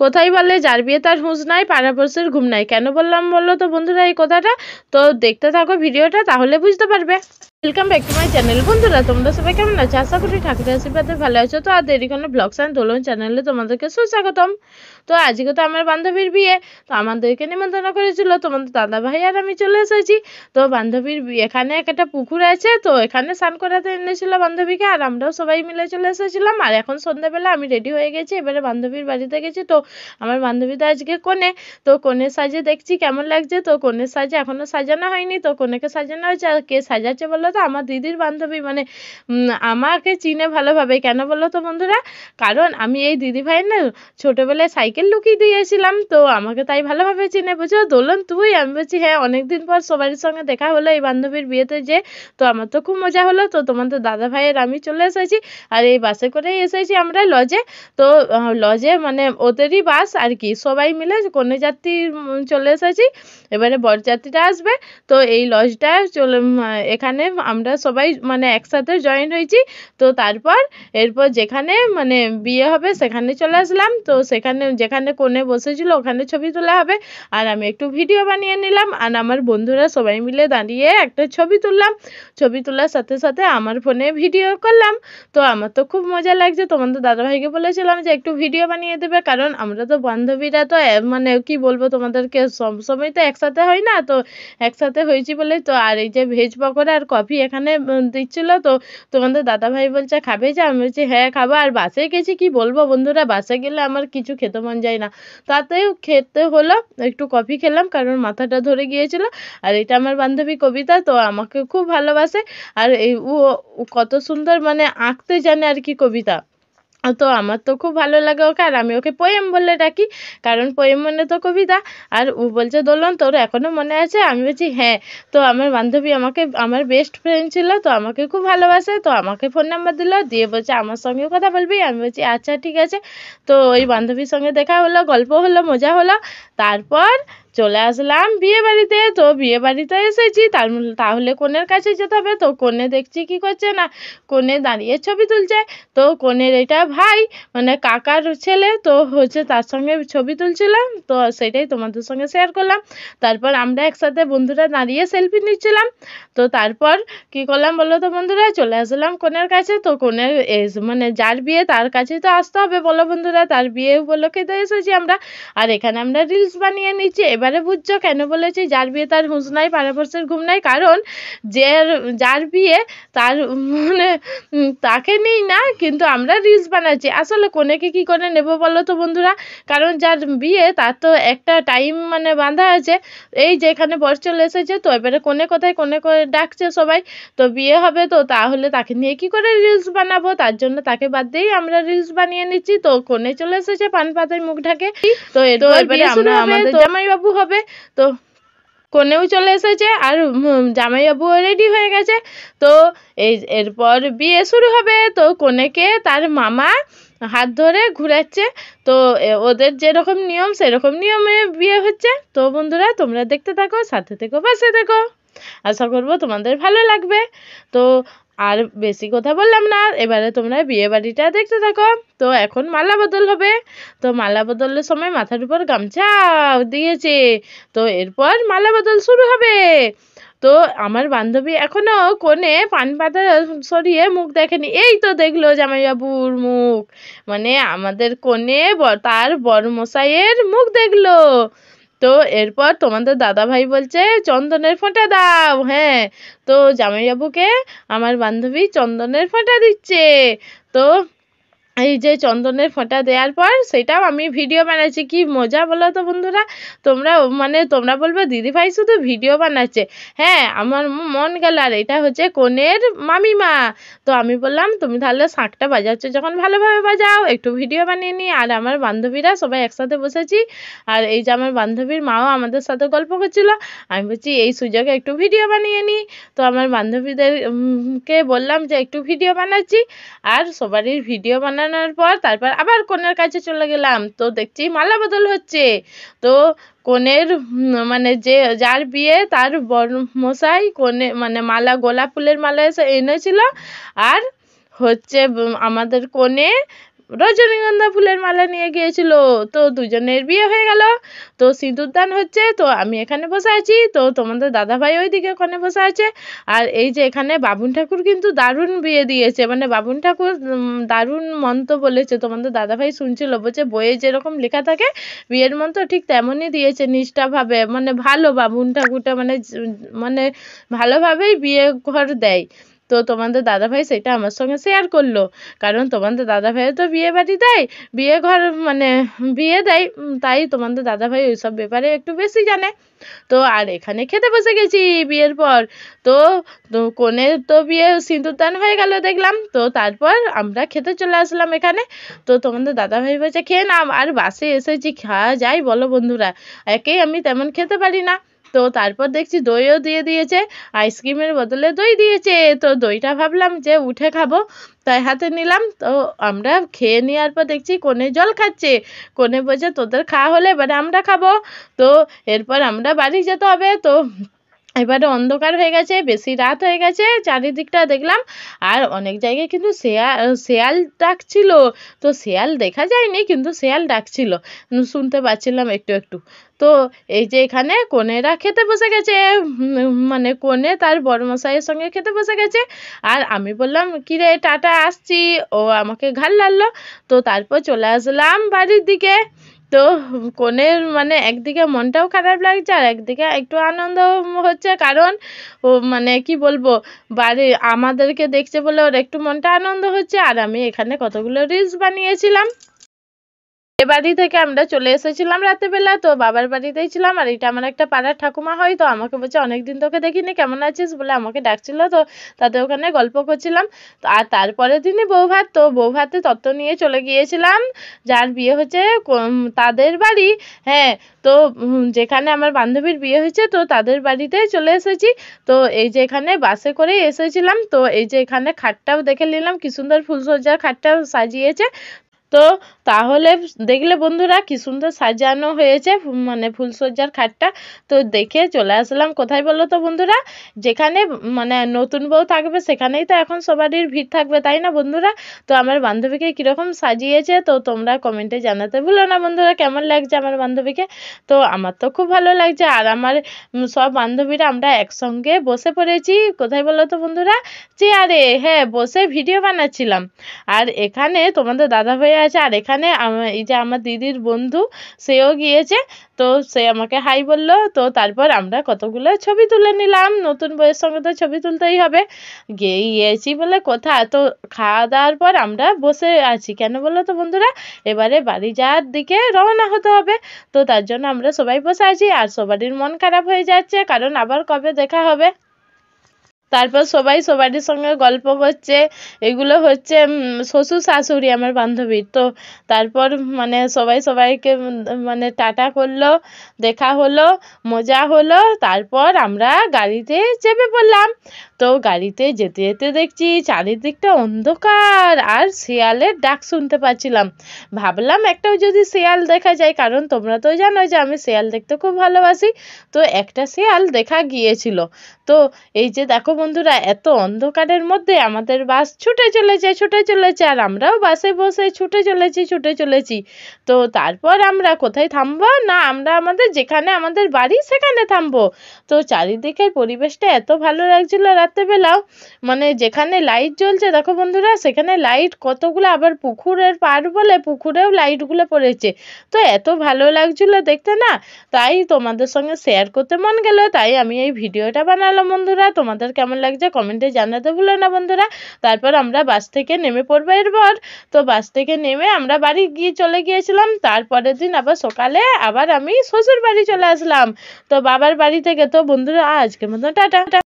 কোথায় বলে যার বিয়ে তার হুঁশ নাই, পাড়াপড়শির ঘুম নাই। কেন বললাম বললো তো বন্ধুরা এই কথাটা? তো দেখতে থাকো ভিডিওটা, তাহলে বুঝতে পারবে। Welcome back to my channel. বন্ধুরা তোমরা সবাই কেমন আছো? আশা করি ঠাকুরের আশীর্বাদে ভালো আছো। তো আর দেরি কোনো ব্লগস অ্যান্ড দোলন চ্যানেলে তোমাদেরকে সুস্বাগতম। তো আজকে তো আমার বান্ধবীর বিয়ে, তো আমাদেরকে নিমন্ত্রণ করেছিল তোমাদের দাদা ভাই আর আমি চলে এসেছি। তো বান্ধবীর এখানে একটা পুকুর আছে, তো এখানে স্নান করাতে এনেছিল বান্ধবীকে, আর আমরাও সবাই মিলে চলে এসেছিলাম। আর এখন সন্ধ্যাবেলা আমি রেডি হয়ে গেছি, এবারে বান্ধবীর বাড়িতে গেছি। তো আমার বান্ধবী তো আজকে কনে, তো কনের সাজে দেখছি কেমন লাগছে। তো কনের সাজে এখনো সাজানো হয়নি, তো কনেকে সাজানো হয়েছে। আর কে সাজাচ্ছে বললো তো আমার দিদির বান্ধবী, মানে আমাকে চিনে ভালোভাবে। কেন বললো তো বন্ধুরা? কারণ আমি এই দিদি ভাই না ছোটবেলায় সাইকেল লুকিয়ে দিয়েছিলাম, তো আমাকে তাই ভালোভাবে চিনে। বুঝো দোলন তুই? আমি বলছি হ্যাঁ, অনেকদিন পর সবার সঙ্গে দেখা হলো এই বান্ধবীর বিয়েতে, যে তো আমার তো খুব মজা হলো। তো তোমাদের দাদা ভাইয়ের আমি চলে এসেছি, আর এই বাসে করেই এসেছি আমরা লজে। তো লজে মানে ওদেরই বাস আর কি, সবাই মিলে কনে যাত্রী চলে এসেছি। এবারে বরযাত্রীরা আসবে, তো এই লজটা এখানে আমরা সবাই মানে একসাথে জয়েন হয়েছি। তো তারপর এরপর যেখানে মানে বিয়ে হবে সেখানে চলে আসলাম। তো সেখানে যেখানে কনে বসেছিল ওখানে ছবি তোলা হবে, আর আমি একটু ভিডিও বানিয়ে নিলাম। আর আমার বন্ধুরা সবাই মিলে দাঁড়িয়ে একটা ছবি তুললাম। ছবি তোলার সাথে সাথে আমার ফোনে ভিডিও করলাম। তো আমার তো খুব মজা লাগছে। তোমাদের দাদাভাইকে বলেছিলাম যে একটু ভিডিও বানিয়ে দেবে, কারণ আমরা তো বান্ধবীরা তো মানে কি বলবো তোমাদেরকে, সবসময় তো একসাথে হয় না, তো একসাথে হয়েছি বলেই তো। আর এই যে ভেজ পকোড়া আর কফি এখানে দিচ্ছিল, তো তোমাদের দাদাভাই বলছে খাবে যে? আমি বলছি হ্যাঁ খাবো। আর বাসে গেছি, কি বলবো বন্ধুরা, বাসে গেলে আমার কিছু খেতে মন যায় না, তাতেও খেতে হলো। একটু কফি খেলাম কারণ মাথাটা ধরে গিয়েছিল। আর এটা আমার বান্ধবী কবিতা, তো আমাকে খুব ভালোবাসে। আর এই ও কত সুন্দর মানে আঁকতে জানে আর কি কবিতা। তো আমার তো খুব ভালো লাগে ওকে, আর আমি ওকে পোয়েম বলে ডাকি, কারণ পোয়েম মানে তো কবিতা। আর ও বলছে দোলন তোর এখনো মনে আছে? আমি বলছি হ্যাঁ। তো আমার বান্ধবী আমাকে, আমার বেস্ট ফ্রেন্ড ছিল, তো আমাকে খুব ভালোবাসে। তো আমাকে ফোন নাম্বার দিল, দিয়ে বলছে আমার সঙ্গেও কথা বলবি? আমি বলছি আচ্ছা ঠিক আছে। তো ওই বান্ধবীর সঙ্গে দেখা হলো, গল্প হলো, মজা হলো। তারপর চলে আসলাম বিয়ে বাড়িতে। তো বিয়ে বাড়িতে এসেছি, তাহলে কনের কাছে যেতে হবে। তো কনে দেখছি কি করছে না, কনে দাঁড়িয়ে ছবি তুলছে। তো কনের এটা ভাই মানে কাকার ছেলে, তো হচ্ছে তার সঙ্গে ছবি তুলছিলাম, তো সেটাই তোমাদের সঙ্গে শেয়ার করলাম। তারপর আমরা একসাথে বন্ধুরা দাঁড়িয়ে সেলফি নিচ্ছিলাম। তো তারপর কি করলাম বলো তো বন্ধুরা, চলে আসলাম কনের কাছে। তো কনের মানে যার বিয়ে তার কাছে তো আসতে হবে বলো বন্ধুরা, তার বিয়ে উপলক্ষে তো এসেছি আমরা। আর এখানে আমরা রিলস বানিয়ে নিচ্ছি। এবারে বুঝছো কেন বলেছি যার বিয়ে তার হুঁশ নাই, পাড়াপড়শির ঘুম নাই? কারণ যার বিয়ে তার মানে তাকে নিই না, কিন্তু আমরা রিলস বানাচ্ছি। আসলে কনেকে কি করে নেব বলো তো বন্ধুরা, কারণ যার বিয়ে তার তো একটা টাইম মানে বাঁধা আছে। এই যে এখানে বর চলে এসেছে, তো এবারে কনে কোথায়, কনে ডাকছে সবাই, তো বিয়ে হবে, তো তাহলে তাকে নিয়ে কি করে রিলস বানাবো? তার জন্য তাকে বাদ দিয়েই আমরা রিলস বানিয়ে নিচ্ছি। তো কনে চলে এসেছে পান পাতায় মুখ ঢাকে। তো এবারে আমরা আমাদের জামাইবাবু হবে। তো কনেও চলে এসেছে, আর জামাইবাবুও রেডি হয়ে গেছে। তো এরপর বিয়ে শুরু হবে। তো কনেকে তার মামা হাত ধরে ঘুরাচ্ছে। তো ওদের যেরকম নিয়ম সেরকম নিয়মে বিয়ে হচ্ছে। তো বন্ধুরা তোমরা দেখতে থাকো, সাথে থেকো, পাশে থেকো। আশা করবো তোমাদের ভালো লাগবে। তো আর বেশি কথা বললাম না, এবারে তোমরা বিয়ে বাড়িটা দেখতে থাকো। তো এখন মালা বদল হবে। তো মালা বদলের সময় মাথার উপর গামছা দিয়েছে। তো এরপর মালা বদল শুরু হবে। তো আমার বান্ধবী এখনো কোণে পান পাতা সরিয়ে মুখ দেখেনি, এই তো দেখলো জামাইবাবুর মুখ, মানে আমাদের কোণে তার বড়মশাইয়ের মুখ দেখলো। তো এরপর তোমাদের দাদা ভাই বলছে চন্দনের ফোঁটা দাও। হ্যাঁ, তো জামাইবাবুকে আমার বান্ধবী চন্দনের ফোঁটা দিচ্ছে। তো এই যে চন্দনের ফোঁটা দেওয়ার পর সেটাও আমি ভিডিও বানাচ্ছি। কি মজা বলো তো বন্ধুরা, তোমরা বলবে দিদিভাই শুধু ভিডিও বানাচ্ছে। হ্যাঁ, আমার মন গেল। আর এটা হচ্ছে কনের মামিমা। তো আমি বললাম তুমি তাহলে শাঁখটা বাজাচ্ছ যখন ভালোভাবে বাজাও, একটু ভিডিও বানিয়ে নিই। আর আমার বান্ধবীরা সবাই একসাথে বসেছি, আর এই যে আমার বান্ধবীর মাও আমাদের সাথে গল্প করছিল। আমি বলছি এই সুযোগে একটু ভিডিও বানিয়ে নিই। তো আমার বান্ধবীদের কে বললাম যে একটু ভিডিও বানাচ্ছি। আর সবারই ভিডিও বানানোর পর তারপর আবার কনের কাছে চলে গেলাম। তো দেখছি মালা বদল হচ্ছে। তো কনের মানে যার বিয়ে তার বড় মশাই কনে মানে মালা, গোলাপ ফুলের মালা এসে এনেছিল। আর হচ্ছে আমাদের কনে রজনীগন্ধা ফুলের মালা নিয়ে গিয়েছিল। তো দুজনের বিয়ে হয়ে গেল, তো সিঁদুরদান হচ্ছে। তো আমি এখানে বসে আছি, তো তোমাদের দাদাভাই ওইদিকে ওখানে বসে আছে। আর এই যে এখানে বাবুন ঠাকুর কিন্তু দারুণ বিয়ে দিয়েছে, মানে বাবুন ঠাকুর দারুণ মন্ত্র বলেছে। তোমাদের দাদাভাই শুনছিল, বলছে বইয়ে যেরকম লেখা থাকে বিয়ের মন্ত্র ঠিক তেমনই দিয়েছে নিষ্ঠাভাবে, মানে ভালো বাবুন ঠাকুরটা, মানে ভালোভাবেই বিয়ে ঘর দেয়। তো তোমাদের দাদাভাই সেটা আমার সঙ্গে শেয়ার করলো, কারণ তোমাদের দাদাভাইও তো বিয়ে বাড়ি দেয়, বিয়ে ঘর মানে বিয়ে দেয়, তাই তোমাদের দাদাভাই ওইসব ব্যাপারে একটু বেশি জানে। তো আর এখানে খেতে বসে গেছি বিয়ের পর। তো কনের তো বিয়ে সিঁদুরদান হয়ে গেল দেখলাম, তো তারপর আমরা খেতে চলে আসলাম এখানে। তো তোমাদের দাদাভাই বলছে খেয়ে নাও, আর বাসে এসেছি খাওয়া যায় বলো বন্ধুরা, একেই আমি তেমন খেতে পারি না। তো তারপর দেখছি দইও দিয়ে দিয়েছে, আইসক্রিমের বদলে দই দিয়েছে। তো দইটা ভাবলাম যে উঠে খাবো, তাই হাতে নিলাম। তো আমরা খেয়ে নেওয়ার পর দেখছি কনে জল খাচ্ছে। কনে বলছে তোদের খাওয়া হলে এবারে আমরা খাবো। তো এরপর আমরা বাড়ি যেতে হবে। তো এবারে অন্ধকার হয়ে গেছে, বেশি রাত হয়ে গেছে, চারিদিকটা দেখলাম। আর অনেক জায়গায় কিন্তু শেয়াল ডাকছিল। তো শেয়াল দেখা যায়নি, কিন্তু শেয়াল ডাকছিল, শুনতে পাচ্ছিলাম একটু একটু। তো এই যে এখানে কনেরা খেতে বসে গেছে, মানে কনে তার বড়মশাইয়ের সঙ্গে খেতে বসে গেছে। আর আমি বললাম কিরে টাটা আসছি, ও আমাকে ঘাড় লাড়লো। তো তারপর চলে আসলাম বাড়ির দিকে। তো কনের মানে একদিকে মনটাও খারাপ লাগছে, আর একদিকে একটু আনন্দ হচ্ছে, কারণ ও মানে কি বলবো, বাড়ি আমাদেরকে দেখছে বলে ওর একটু মনটা আনন্দ হচ্ছে। আর আমি এখানে কতগুলো রিলস বানিয়েছিলাম। এ বাড়ি থেকে আমরা চলে এসেছিলাম রাতেবেলা, তো বাবার বাড়িতেই ছিলাম। আর এটা আমার একটা পাড়ার ঠাকুমা হয়, তো আমাকে বলছে অনেকদিন তোকে দেখিনি, কেমন আছিস বলে আমাকে ডাকছিল। তো তাদের ওখানে গল্প করছিলাম। আর তারপরের দিনই বৌভাত, তো বৌভাতে তত্ত্ব নিয়ে চলে গিয়েছিলাম যার বিয়ে হচ্ছে তাদের বাড়ি। হ্যাঁ, তো যেখানে আমার বান্ধবীর বিয়ে হয়েছে, তো তাদের বাড়িতে চলে এসেছি। তো এই যে এখানে বাসে করেই এসেছিলাম। তো এই যে এখানে খাটটাও দেখে নিলাম, কি সুন্দর ফুলসজ্জার খাটটাও সাজিয়েছে। তো তাহলে দেখলে বন্ধুরা কি সুন্দর সাজানো হয়েছে মানে ফুলসজ্জার খাটটা। তো দেখে চলে আসলাম কোথায় বলো তো বন্ধুরা, যেখানে মানে নতুন বউ থাকবে সেখানেই তো এখন সবারই ভিড় থাকবে, তাই না বন্ধুরা। তো আমার বান্ধবীকে কীরকম সাজিয়েছে তো তোমরা কমেন্টে জানাতে ভুলো না বন্ধুরা, কেমন লাগছে আমার বান্ধবীকে। তো আমার তো খুব ভালো লাগছে। আর আমার সব বান্ধবীরা আমরা একসঙ্গে বসে পড়েছি কোথায় বলো তো বন্ধুরা, চেয়ারে, হ্যাঁ বসে ভিডিও বানাচ্ছিলাম। আর এখানে তোমাদের দাদাভাই আছে, আর এখানে এই যে আমার দিদির বন্ধু সেও গিয়েছে। তো সে আমাকে হাই বললো। তো তারপর আমরা কতগুলো ছবি তুলে নিলাম, নতুন বইয়ের সঙ্গে তো ছবি তুলতেই হবে। গিয়েছি বলে কথা, তো খাওয়া দাওয়ার পর আমরা বসে আছি কেন বলো তো বন্ধুরা, এবারে বাড়ি যাওয়ার দিকে রওনা হতে হবে। তো তার জন্য আমরা সবাই বসে আছি, আর সবারই মন খারাপ হয়ে যাচ্ছে, কারণ আবার কবে দেখা হবে। তারপর সবাই সবারই সঙ্গে গল্প করছে। এগুলো হচ্ছে শ্বশুর শাশুড়ি আমার বান্ধবীর। তো তারপর মানে সবাই সবাইকে মানে টাটা করলো, দেখা হলো, মজা হলো। তারপর আমরা গাড়িতে চেপে পড়লাম। তো গাড়িতে যেতে যেতে দেখছি চারিদিকটা অন্ধকার, আর শেয়ালের ডাক শুনতে পাচ্ছিলাম। ভাবলাম একটাও যদি শেয়াল দেখা যায়, কারণ তোমরা তো জানো যে আমি শেয়াল দেখতে খুব ভালোবাসি। তো একটা শেয়াল দেখা গিয়েছিল। তো এই যে দেখো বন্ধুরা, এত অন্ধকারের মধ্যে আমাদের বাস ছুটে চলেছে, আর আমরাও বাসে বসে ছুটে চলেছি। তো তারপর আমরা কোথায় থামবো না, আমরা আমাদের যেখানে আমাদের বাড়ি সেখানে থামবো। তো চারিদিকের পরিবেশটা এত ভালো লাগছিল রাত্রেবেলাও, মানে যেখানে লাইট জ্বলছে দেখো বন্ধুরা, সেখানে লাইট কতগুলো, আবার পুকুরের পার বলে পুকুরেও লাইটগুলো পড়েছে। তো এত ভালো লাগছিল দেখতে না, তাই তোমাদের সঙ্গে শেয়ার করতে মন গেল, তাই আমি এই ভিডিওটা বানালাম বন্ধুরা। তোমাদের কেমন লাগছে কমেন্টে জানাতে ভুলো না বন্ধুরা। তারপর আমরা বাস থেকে নেমে পড়বো এরপর। তো বাস থেকে নেমে আমরা বাড়ি চলে গিয়েছিলাম। তারপরের দিন আবার সকালে আবার আমি শ্বশুর বাড়ি চলে আসলাম, তো বাবার বাড়ি থেকে। তো বন্ধুরা আজকের মতো টাটা।